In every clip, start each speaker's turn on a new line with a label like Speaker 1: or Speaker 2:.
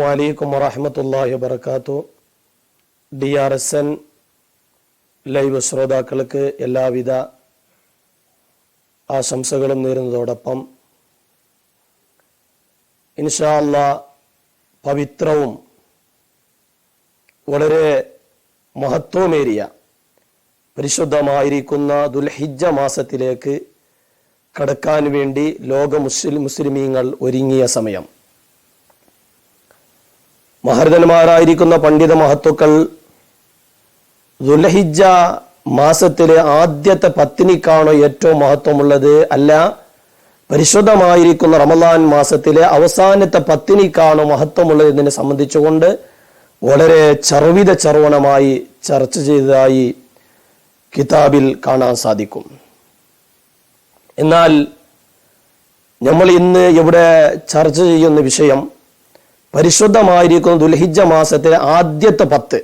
Speaker 1: വലൈക്കും വറഹ്മത്തുള്ളാഹി വബറകാതുഹു. DRSN ലൈവ് ശ്രോതാക്കൾക്ക് എല്ലാവിധ ആശംസകളും നേരുന്നതോടൊപ്പം ഇൻഷാ അല്ലാഹ് പവിത്രവും വളരെ മഹത്വമേറിയ പരിശുദ്ധമായിരിക്കുന്ന ദുൽഹിജ്ജ മാസത്തിലേക്ക് കടക്കാൻ വേണ്ടി ലോക മുസ്ലിമീങ്ങൾ ഒരുങ്ങിയ സമയം. മഹർദന്മാരായിരിക്കുന്ന പണ്ഡിത മഹത്തുക്കൾ ദുൽഹിജ്ജ മാസത്തിലെ ആദ്യത്തെ പത്തിനിക്കാണോ ഏറ്റവും മഹത്വമുള്ളത്, അല്ല പരിശുദ്ധമായിരിക്കുന്ന റമദാൻ മാസത്തിലെ അവസാനത്തെ പത്തിനിക്കാണോ മഹത്വമുള്ളത് എന്നതിനെ സംബന്ധിച്ചുകൊണ്ട് വളരെ ചർവണമായി ചർച്ച ചെയ്തതായി കിതാബിൽ കാണാൻ സാധിക്കും. എന്നാൽ നമ്മൾ ഇന്ന് ഇവിടെ ചർച്ച ചെയ്യുന്ന വിഷയം പരിശുദ്ധമായിരിക്കുന്ന ദുൽഹിജ്ജ മാസത്തിലെ ആദ്യത്തെ 10.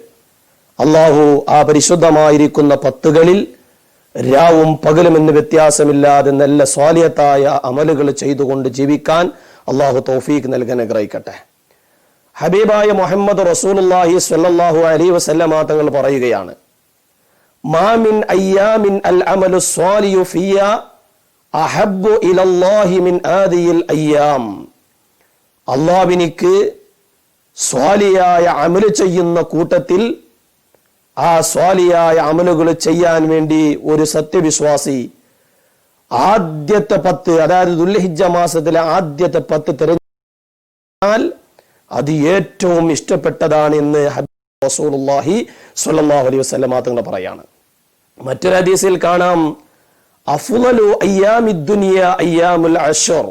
Speaker 1: അള്ളാഹു ആ പരിശുദ്ധമായിരിക്കുന്ന 10കളിൽ രാവും പകലും എന്ന് വ്യത്യാസമില്ലാതെ നല്ല സ്വാലിഹത്തായ അമലുകൾ ചെയ്തുകൊണ്ട് ജീവിക്കാൻ അള്ളാഹു തൗഫീഖ് നൽകാൻ അനുഗ്രഹിക്കട്ടെ. ഹബീബായ മുഹമ്മദ് റസൂലുള്ളാഹി സ്വല്ലല്ലാഹു അലൈഹി വസല്ലമ തങ്ങൾ പറയുകയാണ്, മാ മിൻ അയ്യാമിൻ അൽ അമലു സ്വാലിഹു ഫിയാ അഹബ്ബു ഇലല്ലാഹി മിൻ ആദിയിൽ അയ്യാം. അള്ളാഹുവിനിക്ക് സ്വാലിയായ അമല് ചെയ്യുന്ന കൂട്ടത്തിൽ ആ സ്വാലിയായ അമലുകൾ ചെയ്യാൻ വേണ്ടി ഒരു സത്യവിശ്വാസി ആദ്യത്തെ 10, അതായത് ദുൽഹിജ്ജ മാസത്തിലെ ആദ്യത്തെ 10 തിരഞ്ഞെടുത്താൽ അത് ഏറ്റവും ഇഷ്ടപ്പെട്ടതാണ് എന്ന് ഹബീബ് റസൂലുള്ളാഹി സ്വല്ലല്ലാഹു അലൈഹി വസല്ലം തങ്ങൾ പറയാണ്. മറ്റൊരു ഹദീസിൽ കാണാം, അഫ്ളലു അയ്യാമിദ് ദുനിയ അയ്യാമുൽ അശ്ർ.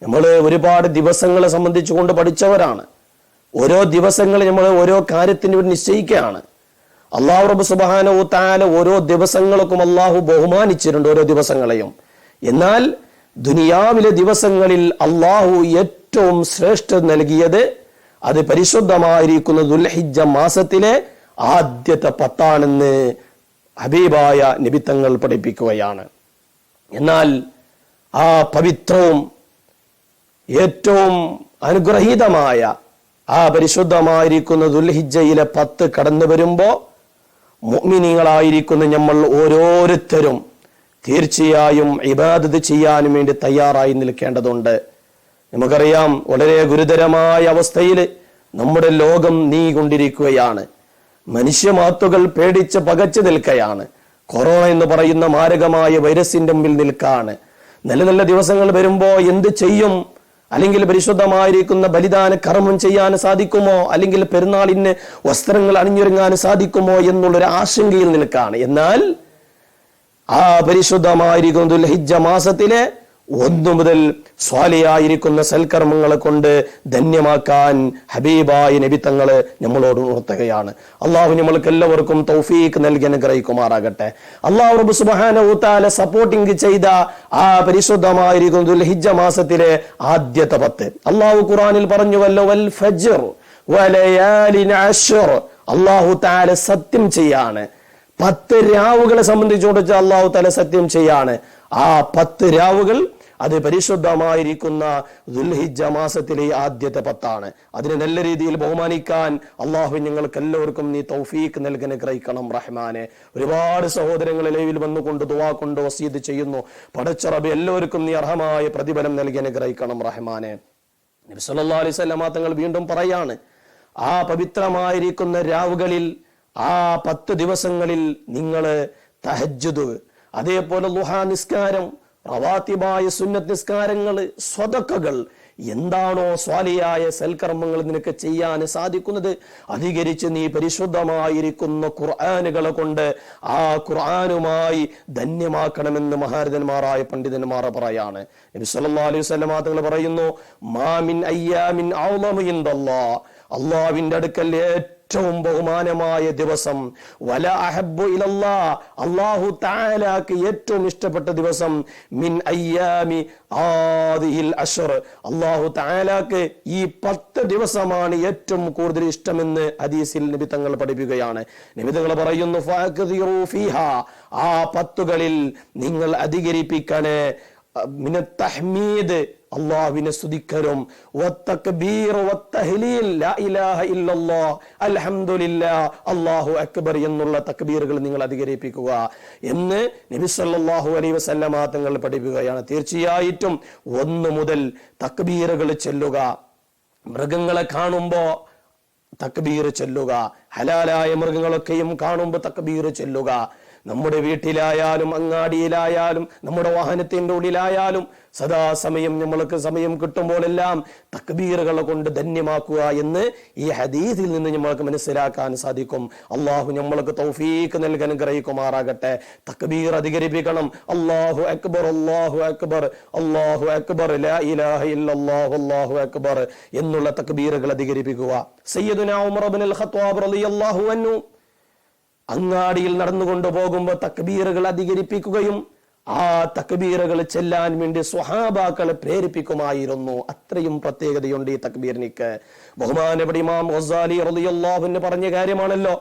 Speaker 1: നമ്മൾ ഒരുപാട് ദിവസങ്ങളെ സംബന്ധിച്ചുകൊണ്ട് പഠിച്ചവരാണ്. ഓരോ ദിവസങ്ങൾ നമ്മൾ ഓരോ കാര്യത്തിന് വേണ്ടി നിശ്ചയിക്കുകയാണ്. അല്ലാഹു റബ്ബ് സുബ്ഹാനഹു വ തആല ഓരോ ദിവസങ്ങൾക്കും അല്ലാഹു ബഹുമാനിച്ചിട്ടുണ്ട്, ഓരോ ദിവസങ്ങളെയും. എന്നാൽ ദുനിയാവിലെ ദിവസങ്ങളിൽ അല്ലാഹു ഏറ്റവും ശ്രേഷ്ഠത നൽകിയത് അത് പരിശുദ്ധമായിരിക്കുന്ന ദുൽഹിജ്ജ മാസത്തിലെ ആദ്യത്തെ 10 ഹബീബായ നബി തങ്ങൾ പഠിപ്പിക്കുകയാണ്. എന്നാൽ ആ പവിത്രവും ഏറ്റവും അനുഗ്രഹീതമായ ആ പരിശുദ്ധമായിരിക്കുന്ന ദുൽഹിജ്ജയിലെ 10 കടന്നു വരുമ്പോൾ മുഅ്മിനീങ്ങളായിരിക്കുന്ന നമ്മൾ ഓരോരുത്തരും തീർച്ചയായും ഇബാദത്ത് ചെയ്യാൻ വേണ്ടി തയ്യാറായി നിൽക്കേണ്ടതുണ്ട്. നമുക്കറിയാം, വളരെ ഗുരുതരമായ അവസ്ഥയിൽ നമ്മുടെ ലോകം നീങ്ങിക്കൊണ്ടിരിക്കുകയാണ്. മനുഷ്യമാത്തുകൾ പേടിച്ച് പകച്ചു നിൽക്കുകയാണ്. കൊറോണ എന്ന് പറയുന്ന മാരകമായ വൈറസിന്റെ മുമ്പിൽ നിൽക്കാണ്. നല്ല നല്ല ദിവസങ്ങൾ വരുമ്പോ എന്ത് ചെയ്യും? അല്ലെങ്കിൽ പരിശുദ്ധമായിരിക്കുന്ന ബലിദാന കർമ്മം ചെയ്യാൻ സാധിക്കുമോ, അല്ലെങ്കിൽ പെരുന്നാളിന് വസ്ത്രങ്ങൾ അണിഞ്ഞൊരുങ്ങാൻ സാധിക്കുമോ എന്നുള്ളൊരു ആശങ്കയിൽ നിൽക്കാണ്. എന്നാൽ ആ പരിശുദ്ധമായിരിക്കുന്ന ദുൽഹിജ്ജ മാസത്തിലെ 1 മുതൽ സ്വാലിയായിരിക്കുന്ന സൽക്കർമ്മങ്ങളെ കൊണ്ട് ധന്യമാക്കാൻ ഹബീബായ നബി തങ്ങൾ നമ്മളോട് ഉണർത്തുകയാണ്. അള്ളാഹു നമ്മൾക്ക് എല്ലാവർക്കും തൗഫീഖ് നൽകി അനുഗ്രഹിക്കുമാറാകട്ടെ. അള്ളാഹു റബ്ബ് സുബ്ഹാനഹു വ തആല സപ്പോർട്ടിംഗ് ചെയ്ത ആ പരിശുദ്ധമായിരിക്കുന്ന ദുൽഹിജ്ജ മാസത്തിലെ ആദ്യത്തെ 10 അള്ളാഹു ഖുർആനിൽ പറഞ്ഞുവല്ലോ, വൽ ഫജ്ർ വലയാലിൻ അശ്ർ. അള്ളാഹു തആല സത്യം ചെയ്യാണ്. 10 രാവുകളെ സംബന്ധിച്ചുകൊണ്ട് അള്ളാഹു തആല സത്യം ചെയ്യാണ്. ആ 10 രാവുകൾ അത് പരിശുദ്ധമായിരിക്കുന്ന ദുൽഹിജ്ജ മാസത്തിലെ ആദ്യത്തെ 10. അതിനെ നല്ല രീതിയിൽ ബഹുമാനിക്കാൻ അള്ളാഹു ഞങ്ങൾക്ക് എല്ലാവർക്കും നീ തൗഫീഖ് നൽകി അനുഗ്രഹിക്കണം റഹ്മാനെ. ഒരുപാട് സഹോദരങ്ങൾ ലൈവിൽ വന്നുകൊണ്ട് ദുആ കൊണ്ട് വസീയത്ത് ചെയ്യുന്നു. പടച്ച റബ്ബേ, എല്ലാവർക്കും നീ അർഹമായ പ്രതിഫലം നൽകി അനുഗ്രഹിക്കണം റഹ്മാനെ. നബി സല്ലല്ലാഹു അലൈഹി വസല്ലം തങ്ങൾ വീണ്ടും പറയാണ്, ആ പവിത്രമായിരിക്കുന്ന രാവുകളിൽ ആ 10 ദിവസങ്ങളിൽ നിങ്ങൾ തഹജ്ജുദ്, അതേപോലെ ളുഹാ നിസ്കാരം, റവാത്തിബായ സുന്നത്ത് നിസ്കാരങ്ങൾ, സ്വതക്കകൾ, എന്താണോ സ്വാലിയായ സൽക്കർമ്മങ്ങൾ നിനക്ക് ചെയ്യാൻ സാധിക്കുന്നത് അധികരിച്ച് നീ പരിശുദ്ധമായിരിക്കുന്ന ഖുർആനുകളെ കൊണ്ട് ആ ഖുർആനുമായി ധന്യമാക്കണമെന്ന് മഹാരഥന്മാരായ പണ്ഡിതന്മാർ പറയാണ്. നബി സല്ലല്ലാഹു അലൈഹി വസല്ലം തങ്ങൾ പറയുന്നു, മാ മിൻ അയ്യാമിൻ അഅ്ളമു ഇൻദല്ലാഹ്. അല്ലാഹുവിന്റെ അടുക്കൽ ഏറ്റവും ബഹുമാനമായ ദിവസം, വല അഹബ്ബു ഇലല്ലാഹ്, അല്ലാഹു തആലാക്ക് ഏറ്റവും ഇഷ്ടപ്പെട്ട ദിവസം, മിൻ അയ്യാമി ആദിഹിൽ അശ്ർ, അല്ലാഹു തആലാക്ക് ഈ 10 ദിവസമാണ് ഏറ്റവും കൂടുതൽ ഇഷ്ടമെന്ന് ഹദീസിൽ നബി തങ്ങൾ പഠിപ്പിക്കുകയാണ്. നബി തങ്ങൾ പറയുന്നു, ഫഅക്ദിറു ഫീഹാ, ആ 10കളിൽ നിങ്ങൾ അധികരിപ്പിക്കണേ, മിന തഹ്മീദ്, അള്ളാഹുവിനെ സ്തുതിക്കലും വത്തക്ബീർ വത്തഹ്ലീൽ ലാ ഇലാഹ ഇല്ലല്ലാഹ് അൽഹംദുലില്ലാഹ് അല്ലാഹു അക്ബർ എന്നുള്ള തക്ബീറുകൾ നിങ്ങൾ അധികരിപ്പിക്കുക എന്ന് നബി സല്ലല്ലാഹു അലൈഹി വസല്ലമ തങ്ങൾ പഠിപ്പിക്കുകയാണ്. തീർച്ചയായിട്ടും 1 മുതൽ തക്ബീറുകൾ ചൊല്ലുക. മൃഗങ്ങളെ കാണുമ്പോ തക്ബീർ ചൊല്ലുക. ഹലാലായ മൃഗങ്ങളൊക്കെയും കാണുമ്പോൾ തക്ബീർ ചൊല്ലുക. നമ്മുടെ വീട്ടിലായാലും അങ്ങാടിയിലായാലും നമ്മുടെ വാഹനത്തിന്റെ ഉള്ളിലായാലും സദാസമയം നമ്മൾക്ക് സമയം കിട്ടുമ്പോഴെല്ലാം തക്ബീറുകളെ കൊണ്ട് ധന്യമാക്കുക എന്ന് ഈ ഹദീസിൽ നിന്ന് നമ്മൾക്ക് മനസ്സിലാക്കാൻ സാധിക്കും. അള്ളാഹു നമ്മൾക്ക് തൗഫീഖ് നൽകാൻ അനുഗ്രഹിക്കുമാറാകട്ടെ. തക്ബീർ അധികരിപ്പിക്കണം. അല്ലാഹു അക്ബർ അല്ലാഹു അക്ബർ അല്ലാഹു അക്ബർ ലാ ഇലാഹ ഇല്ലല്ലാഹു അല്ലാഹു അക്ബർ എന്നുള്ള തക്ബീറുകൾ അധികരിപ്പിക്കുക. സയ്യിദുനാ ഉമർ ഇബ്നുൽ ഖത്താബ് റളിയല്ലാഹു അൻഹു അങ്ങാടിയിൽ നടന്നുകൊണ്ടു പോകുമ്പോൾ തക്ബീറുകൾ അധികരിപ്പിക്കുകയും ആ തക്ബീറുകൾ ചെല്ലാൻ വേണ്ടി സ്വഹാബാക്കളെ പ്രേരിപ്പിക്കുമായിരുന്നു. അത്രയും പ്രത്യേകതയുണ്ട് ഈ തക്ബീറിനിക്ക്. ബഹുമാനപ്പെട്ട ഇമാം ഗസാലി റളിയല്ലാഹു അൻഹു പറഞ്ഞ കാര്യമാണല്ലോ,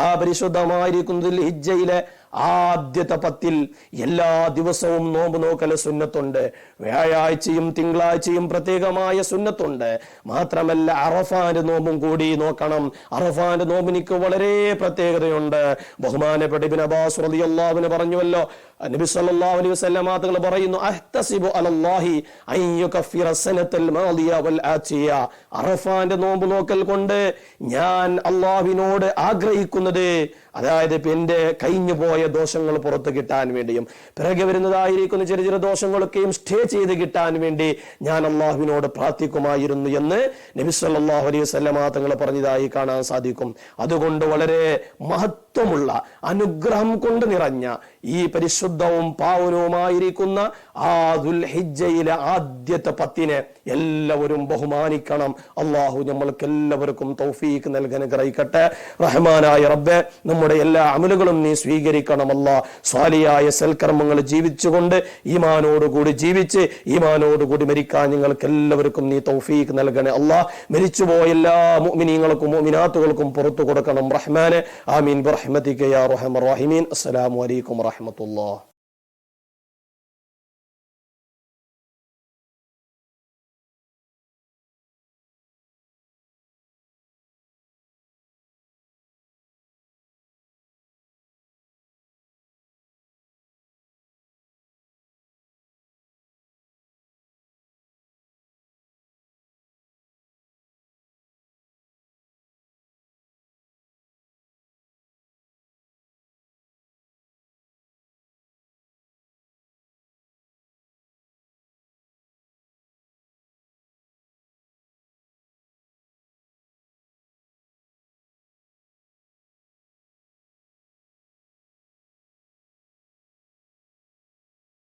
Speaker 1: ആ പരിശുദ്ധമായിരിക്കുന്നതിൽ ഹിജ്ജയിലെ ആദ്യത്തെ 10 എല്ലാ ദിവസവും നോമ്പ് നോക്കൽ സുന്നത്തുണ്ട്. വ്യാഴാഴ്ചയും തിങ്കളാഴ്ചയും പ്രത്യേകമായ സുന്നത്തുണ്ട്. മാത്രമല്ല അറഫാന്റെ നോമ്പും കൂടി നോക്കണം. അറഫാന്റെ നോമ്പിനിക്ക് വളരെ പ്രത്യേകതയുണ്ട്. ബഹുമാനപ്പെട്ട ഇബ്നു അബ്ബാസ് റളിയല്ലാഹു അൻഹു പറഞ്ഞുവല്ലോ, നബി സല്ലല്ലാഹു അലൈഹി വസല്ലം തങ്ങൾ പറയുന്നു, അഹ്തസിബു അലല്ലാഹി അൻ യുകഫിറ സനതൽ മാദിയ വൽ ആതിയ. അറഫാന്റെ നോമ്പ് നോക്കൽ കൊണ്ട് ഞാൻ അല്ലാഹുവിനോട് ആഗ്രഹിക്കുന്നത്, അതായത് എന്റെ കഴിഞ്ഞു പോയ ദോഷങ്ങൾ പുറത്തു കിട്ടാൻ വേണ്ടിയും പിറകെ വരുന്നതായിരിക്കുന്ന ചെറിയ ചെറിയ ദോഷങ്ങളൊക്കെയും സ്റ്റേ ചെയ്ത് കിട്ടാൻ വേണ്ടി ഞാൻ അള്ളാഹുവിനോട് പ്രാർത്ഥിക്കുമായിരുന്നു എന്ന് നബി സല്ലല്ലാഹു അലൈഹി വസല്ലം തങ്ങൾ പറഞ്ഞതായി കാണാൻ സാധിക്കും. അതുകൊണ്ട് വളരെ മഹത്വമുള്ള അനുഗ്രഹം കൊണ്ട് നിറഞ്ഞ ഈ പരിശുദ്ധവും പാവനവുമായിരിക്കുന്ന ആ ദുൽഹിജ്ജയിലെ ആദ്യത്തെ 10 എല്ലാവരും ബഹുമാനിക്കണം. അള്ളാഹു നമ്മൾക്ക് എല്ലാവർക്കും തൗഫീഖ് നൽകാൻ അനുഗ്രഹിക്കട്ടെ. റഹ്മാനായ റബ്ബേ, നമ്മുടെ എല്ലാ അമലുകളും നീ സ്വീകരിക്കണം. അല്ലാഹ് സ്വാലിയായ സൽക്കർമ്മങ്ങൾ ജീവിച്ചുകൊണ്ട് ഈമാനോടുകൂടി ജീവിച്ച് ഈമാനോടുകൂടി മരിക്കാൻ ഞങ്ങൾക്ക് എല്ലാവർക്കും നീ തൗഫീഖ് നൽകണേ. അല്ലാഹ് മരിച്ചുപോയ എല്ലാ മുഅ്മിനീങ്ങൾക്കും മുഅ്മിനാത്തുകൾക്കും പുറത്തു കൊടുക്കണം റഹ്മാനെ. ആമീൻ ബിറഹ്മതിക യാ അർഹമർ റഹീമീൻ. അസ്സലാമു അലൈക്കും വറഹ്മത്തുള്ളാഹി.